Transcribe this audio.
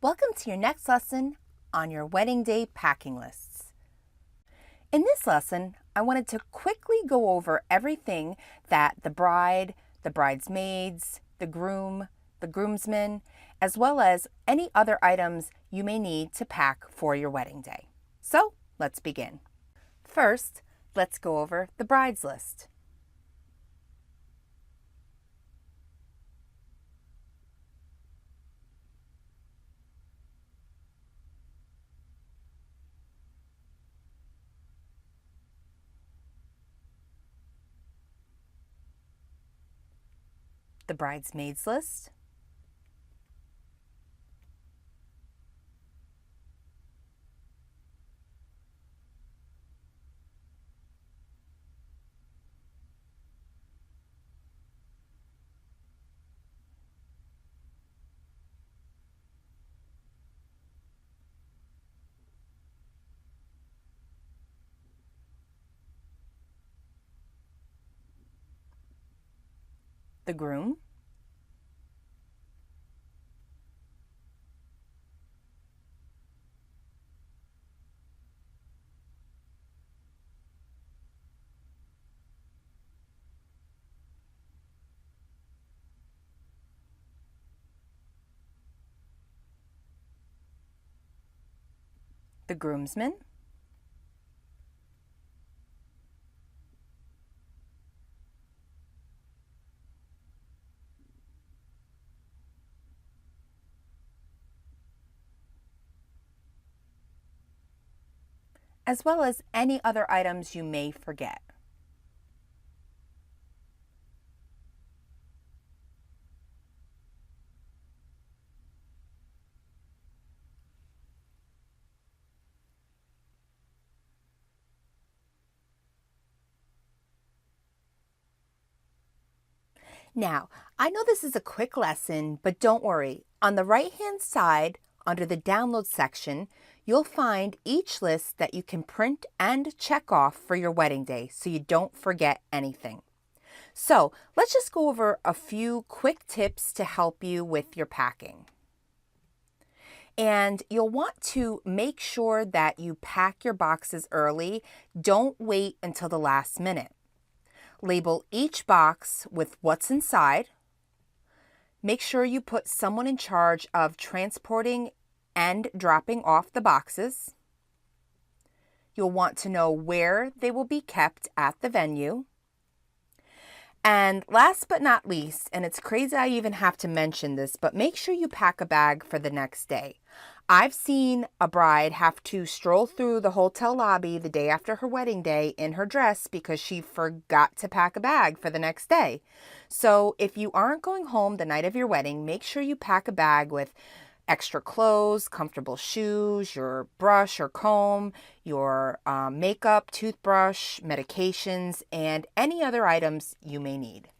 Welcome to your next lesson on your wedding day packing lists. In this lesson, I wanted to quickly go over everything that the bride, the bridesmaids, the groom, the groomsmen, as well as any other items you may need to pack for your wedding day. So let's begin. First, let's go over the bride's list. The bridesmaids list, the groom, the groomsmen, as well as any other items you may forget. Now, I know this is a quick lesson, but don't worry. On the right-hand side, under the download section, you'll find each list that you can print and check off for your wedding day so you don't forget anything. So let's just go over a few quick tips to help you with your packing. And you'll want to make sure that you pack your boxes early. Don't wait until the last minute. Label each box with what's inside. Make sure you put someone in charge of transporting and dropping off the boxes. You'll want to know where they will be kept at the venue. And last but not least, and it's crazy I even have to mention this, but make sure you pack a bag for the next day. I've seen a bride have to stroll through the hotel lobby the day after her wedding day in her dress because she forgot to pack a bag for the next day. So if you aren't going home the night of your wedding, make sure you pack a bag with extra clothes, comfortable shoes, your brush or comb, your makeup, toothbrush, medications, and any other items you may need.